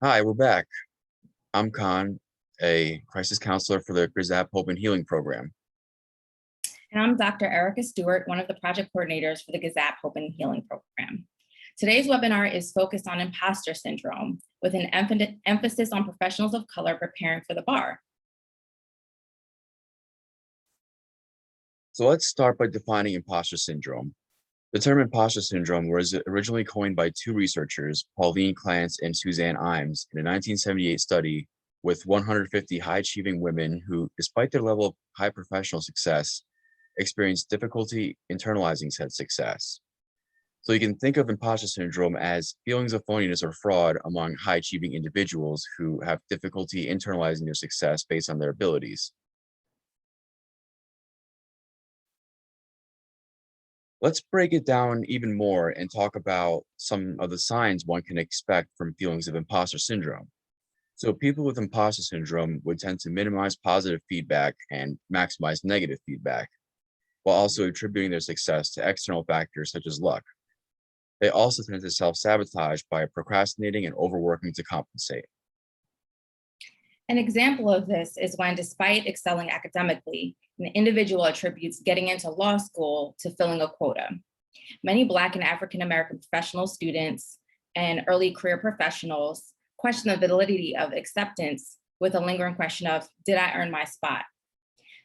Hi, we're back. I'm Khan, a crisis counselor for the Grizap Hope and Healing Program. And I'm Dr. Erica Stewart, one of the project coordinators for the Gazap Hope and Healing Program. Today's webinar is focused on imposter syndrome with an emphasis on professionals of color preparing for the bar. So let's start by defining imposter syndrome. The term imposter syndrome was originally coined by two researchers, Pauline Clance and Suzanne Imes, in a 1978 study with 150 high-achieving women who, despite their level of high professional success, experienced difficulty internalizing said success. So you can think of imposter syndrome as feelings of phoniness or fraud among high-achieving individuals who have difficulty internalizing their success based on their abilities. Let's break it down even more and talk about some of the signs one can expect from feelings of imposter syndrome. So people with imposter syndrome would tend to minimize positive feedback and maximize negative feedback, while also attributing their success to external factors such as luck. They also tend to self-sabotage by procrastinating and overworking to compensate. An example of this is when, despite excelling academically, an individual attributes getting into law school to filling a quota. Many Black and African American professional students and early career professionals question the validity of acceptance with a lingering question of, did I earn my spot?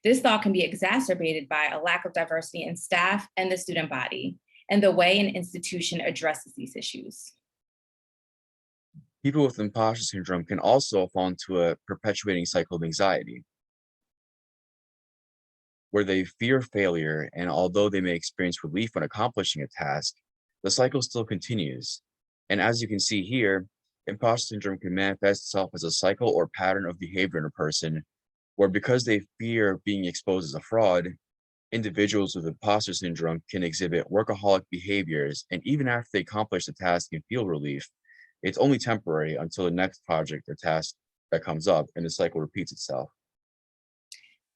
This thought can be exacerbated by a lack of diversity in staff and the student body, and the way an institution addresses these issues. People with imposter syndrome can also fall into a perpetuating cycle of anxiety, where they fear failure, and although they may experience relief when accomplishing a task, the cycle still continues. And as you can see here, imposter syndrome can manifest itself as a cycle or pattern of behavior in a person, where because they fear being exposed as a fraud, individuals with imposter syndrome can exhibit workaholic behaviors, and even after they accomplish the task and feel relief, it's only temporary until the next project or task that comes up, and the cycle repeats itself.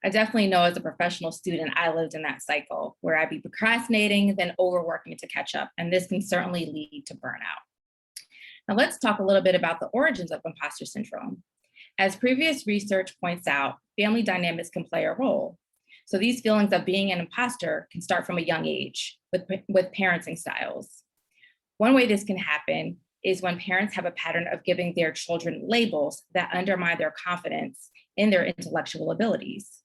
I definitely know as a professional student, I lived in that cycle where I'd be procrastinating, then overworking to catch up, and this can certainly lead to burnout. Now let's talk a little bit about the origins of imposter syndrome. As previous research points out, family dynamics can play a role. So these feelings of being an imposter can start from a young age with parenting styles. One way this can happen is when parents have a pattern of giving their children labels that undermine their confidence in their intellectual abilities.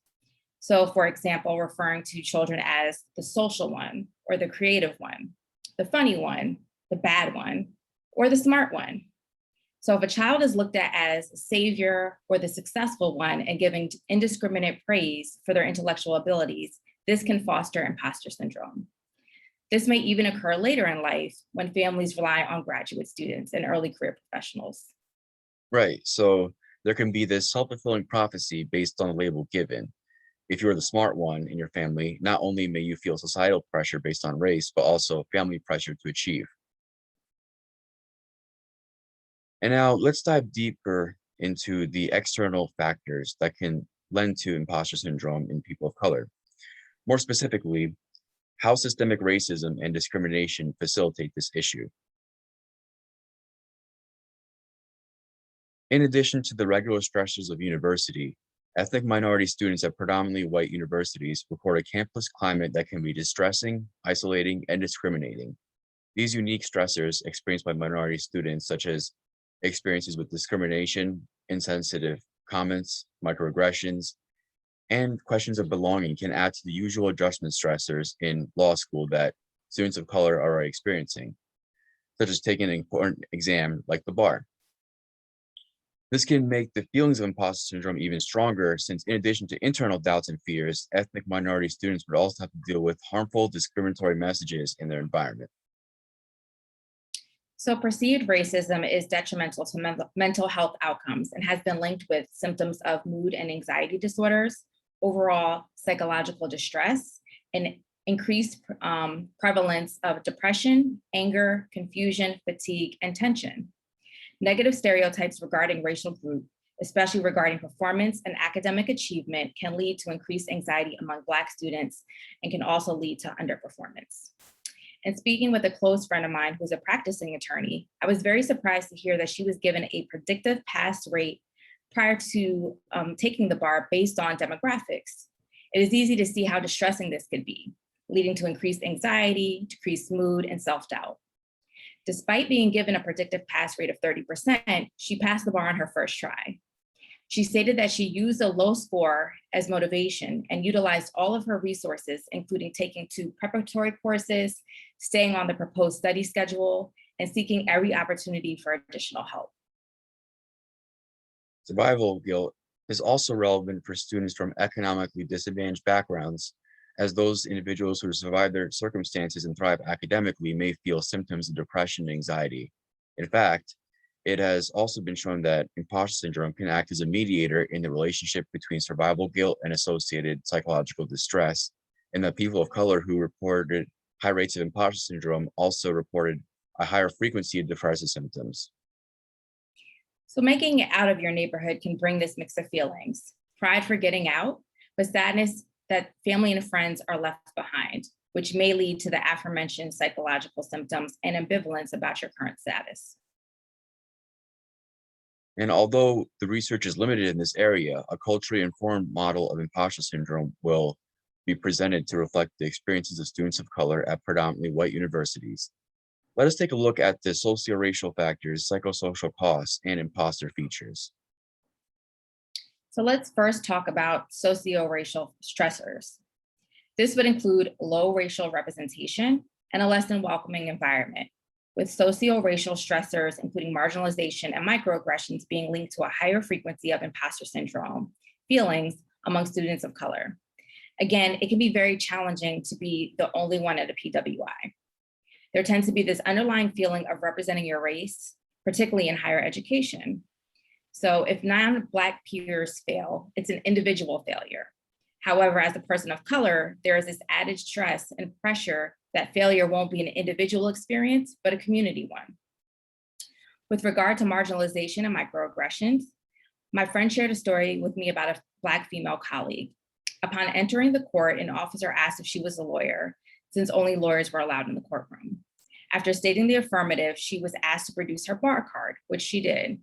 So for example, referring to children as the social one, or the creative one, the funny one, the bad one, or the smart one. So if a child is looked at as a savior or the successful one and giving indiscriminate praise for their intellectual abilities, this can foster imposter syndrome. This may even occur later in life when families rely on graduate students and early career professionals. Right, so there can be this self-fulfilling prophecy based on the label given. If you're the smart one in your family, not only may you feel societal pressure based on race, but also family pressure to achieve. And now let's dive deeper into the external factors that can lend to imposter syndrome in people of color. More specifically, how systemic racism and discrimination facilitate this issue. In addition to the regular stressors of university, ethnic minority students at predominantly white universities report a campus climate that can be distressing, isolating, and discriminating. These unique stressors experienced by minority students, such as experiences with discrimination, insensitive comments, microaggressions, and questions of belonging, can add to the usual adjustment stressors in law school that students of color are already experiencing, such as taking an important exam like the bar. This can make the feelings of imposter syndrome even stronger, since in addition to internal doubts and fears, ethnic minority students would also have to deal with harmful discriminatory messages in their environment. So perceived racism is detrimental to mental health outcomes and has been linked with symptoms of mood and anxiety disorders, overall psychological distress, and increased prevalence of depression, anger, confusion, fatigue, and tension. Negative stereotypes regarding racial group, especially regarding performance and academic achievement, can lead to increased anxiety among Black students and can also lead to underperformance. And speaking with a close friend of mine who's a practicing attorney, I was very surprised to hear that she was given a predictive pass rate prior to taking the bar based on demographics. It is easy to see how distressing this could be, leading to increased anxiety, decreased mood, and self-doubt. Despite being given a predictive pass rate of 30%, she passed the bar on her first try. She stated that she used a low score as motivation and utilized all of her resources, including taking 2 preparatory courses, staying on the proposed study schedule, and seeking every opportunity for additional help. Survival guilt is also relevant for students from economically disadvantaged backgrounds, as those individuals who survive their circumstances and thrive academically may feel symptoms of depression and anxiety. In fact, it has also been shown that imposter syndrome can act as a mediator in the relationship between survival guilt and associated psychological distress, and that people of color who reported high rates of imposter syndrome also reported a higher frequency of depressive symptoms. So making it out of your neighborhood can bring this mix of feelings: pride for getting out, but sadness that family and friends are left behind, which may lead to the aforementioned psychological symptoms and ambivalence about your current status. And although the research is limited in this area, a culturally informed model of imposter syndrome will be presented to reflect the experiences of students of color at predominantly white universities. Let us take a look at the socioracial factors, psychosocial costs, and imposter features. So let's first talk about socio-racial stressors. This would include low racial representation and a less than welcoming environment, with socio-racial stressors, including marginalization and microaggressions, being linked to a higher frequency of imposter syndrome feelings among students of color. Again, it can be very challenging to be the only one at a PWI. There tends to be this underlying feeling of representing your race, particularly in higher education. So if non-Black peers fail, it's an individual failure. However, as a person of color, there is this added stress and pressure that failure won't be an individual experience, but a community one. With regard to marginalization and microaggressions, my friend shared a story with me about a Black female colleague. Upon entering the court, an officer asked if she was a lawyer, since only lawyers were allowed in the courtroom. After stating the affirmative, she was asked to produce her bar card, which she did.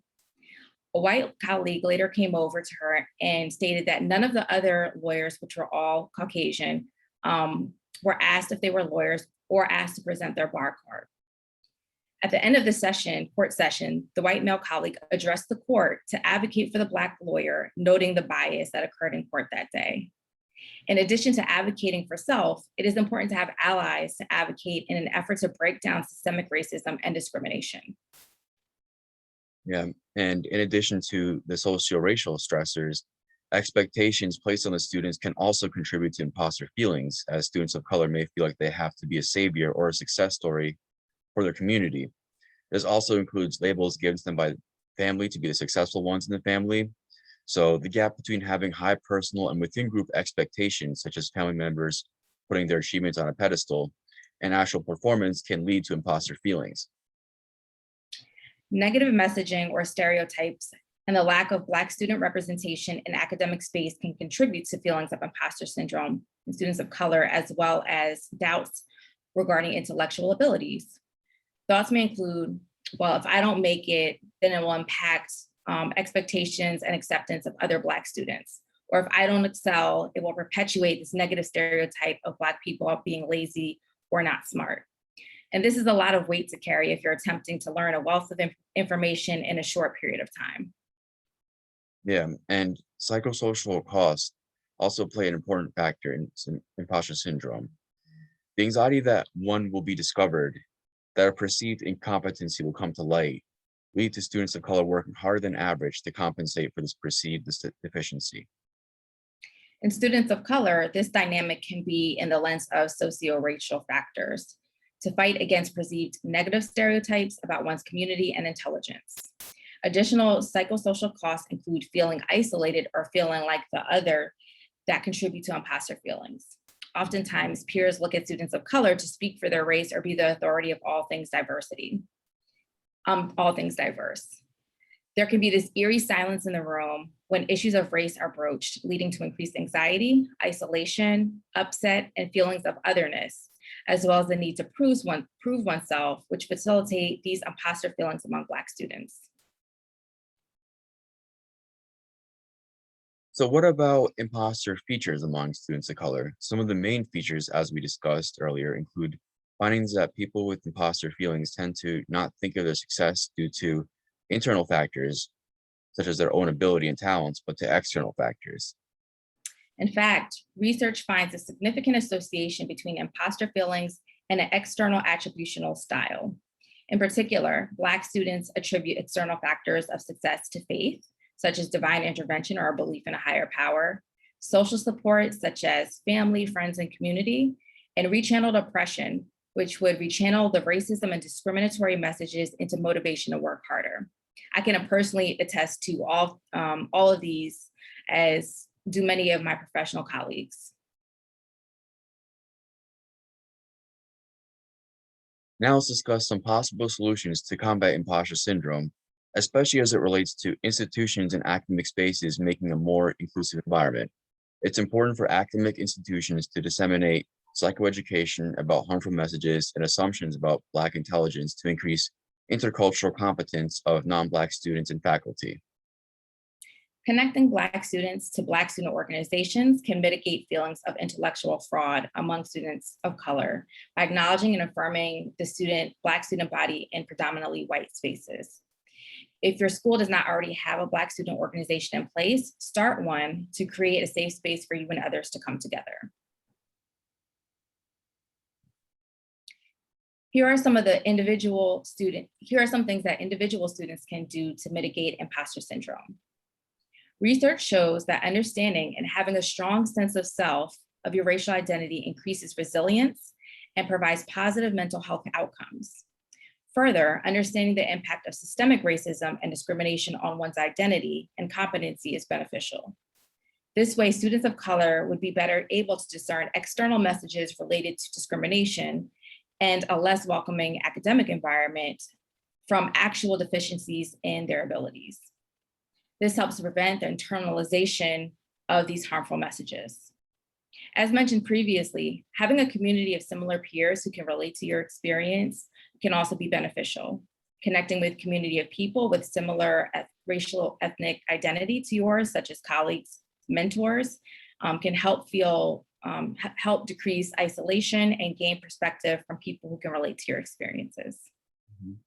A white colleague later came over to her and stated that none of the other lawyers, which were all Caucasian, were asked if they were lawyers or asked to present their bar card. At the end of the session, court session, the white male colleague addressed the court to advocate for the Black lawyer, noting the bias that occurred in court that day. In addition to advocating for self, it is important to have allies to advocate in an effort to break down systemic racism and discrimination. Yeah, and in addition to the socio-racial stressors, expectations placed on the students can also contribute to imposter feelings, as students of color may feel like they have to be a savior or a success story for their community. This also includes labels given to them by family to be the successful ones in the family. So the gap between having high personal and within group expectations, such as family members putting their achievements on a pedestal, and actual performance can lead to imposter feelings. Negative messaging or stereotypes and the lack of Black student representation in academic space can contribute to feelings of imposter syndrome in students of color, as well as doubts regarding intellectual abilities. Thoughts may include, well, if I don't make it, then it will impact expectations and acceptance of other Black students. Or if I don't excel, it will perpetuate this negative stereotype of Black people being lazy or not smart. And this is a lot of weight to carry if you're attempting to learn a wealth of information in a short period of time. Yeah, and psychosocial costs also play an important factor in imposter syndrome. The anxiety that one will be discovered, that a perceived incompetency will come to light, lead to students of color working harder than average to compensate for this perceived deficiency. In students of color, this dynamic can be in the lens of socio-racial factors to fight against perceived negative stereotypes about one's community and intelligence. Additional psychosocial costs include feeling isolated or feeling like the other that contribute to imposter feelings. Oftentimes, peers look at students of color to speak for their race or be the authority of all things diversity, all things diverse. There can be this eerie silence in the room when issues of race are broached, leading to increased anxiety, isolation, upset, and feelings of otherness, as well as the need to prove oneself, which facilitate these imposter feelings among Black students. So what about imposter features among students of color? Some of the main features, as we discussed earlier, include findings that people with imposter feelings tend to not think of their success due to internal factors, such as their own ability and talents, but to external factors. In fact, research finds a significant association between imposter feelings and an external attributional style. In particular, Black students attribute external factors of success to faith, such as divine intervention or a belief in a higher power, social support, such as family, friends, and community, and rechanneled oppression, which would rechannel the racism and discriminatory messages into motivation to work harder. I can personally attest to all of these, as do many of my professional colleagues. Now let's discuss some possible solutions to combat imposter syndrome, especially as it relates to institutions and academic spaces making a more inclusive environment. It's important for academic institutions to disseminate psychoeducation about harmful messages and assumptions about Black intelligence to increase intercultural competence of non-Black students and faculty. Connecting Black students to Black student organizations can mitigate feelings of intellectual fraud among students of color by acknowledging and affirming the Black student body in predominantly white spaces. If your school does not already have a Black student organization in place, start one to create a safe space for you and others to come together. Here are some things that individual students can do to mitigate imposter syndrome. Research shows that understanding and having a strong sense of self of your racial identity increases resilience and provides positive mental health outcomes. Further, understanding the impact of systemic racism and discrimination on one's identity and competency is beneficial. This way, students of color would be better able to discern external messages related to discrimination and a less welcoming academic environment from actual deficiencies in their abilities. This helps to prevent the internalization of these harmful messages. As mentioned previously, having a community of similar peers who can relate to your experience can also be beneficial. Connecting with a community of people with similar racial ethnic identity to yours, such as colleagues, mentors, can help decrease isolation and gain perspective from people who can relate to your experiences. Mhm.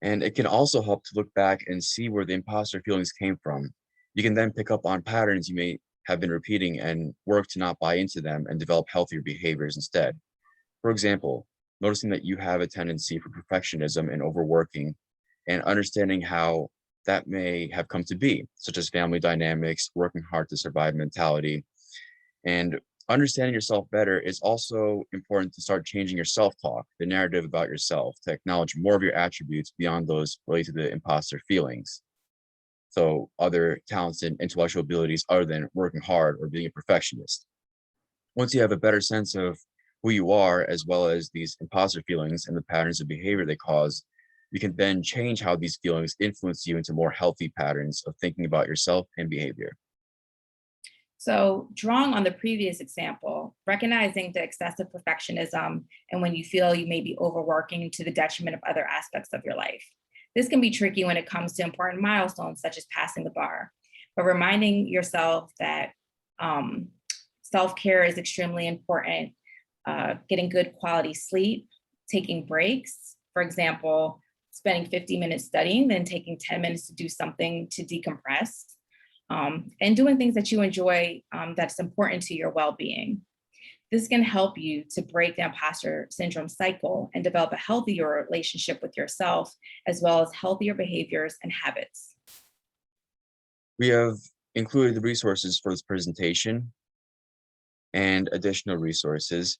And it can also help to look back and see where the imposter feelings came from. You can then pick up on patterns you may have been repeating and work to not buy into them and develop healthier behaviors instead. For example, noticing that you have a tendency for perfectionism and overworking and understanding how that may have come to be, such as family dynamics, working hard to survive mentality. And understanding yourself better is also important to start changing your self-talk, the narrative about yourself, to acknowledge more of your attributes beyond those related to the imposter feelings. So other talents and intellectual abilities other than working hard or being a perfectionist. Once you have a better sense of who you are, as well as these imposter feelings and the patterns of behavior they cause, you can then change how these feelings influence you into more healthy patterns of thinking about yourself and behavior. So drawing on the previous example, recognizing the excessive perfectionism and when you feel you may be overworking to the detriment of other aspects of your life. This can be tricky when it comes to important milestones such as passing the bar, but reminding yourself that self-care is extremely important, getting good quality sleep, taking breaks, for example, spending 50 minutes studying, then taking 10 minutes to do something to decompress, and doing things that you enjoy that's important to your well-being. This can help you to break the imposter syndrome cycle and develop a healthier relationship with yourself, as well as healthier behaviors and habits. We have included the resources for this presentation and additional resources.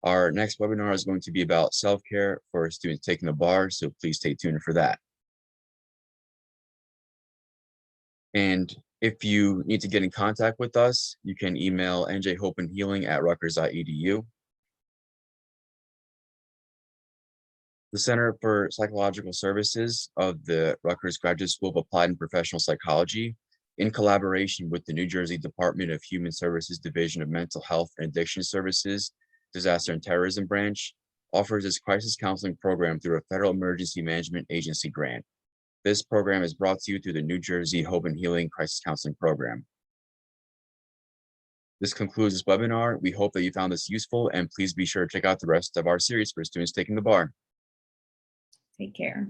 Our next webinar is going to be about self-care for students taking the bar, so please stay tuned for that. And if you need to get in contact with us, you can email njhopeandhealing@rutgers.edu. The Center for Psychological Services of the Rutgers Graduate School of Applied and Professional Psychology, in collaboration with the New Jersey Department of Human Services Division of Mental Health and Addiction Services, Disaster and Terrorism Branch, offers its crisis counseling program through a federal emergency management agency grant. This program is brought to you through the New Jersey Hope and Healing Crisis Counseling Program. This concludes this webinar. We hope that you found this useful, and please be sure to check out the rest of our series for students taking the bar. Take care.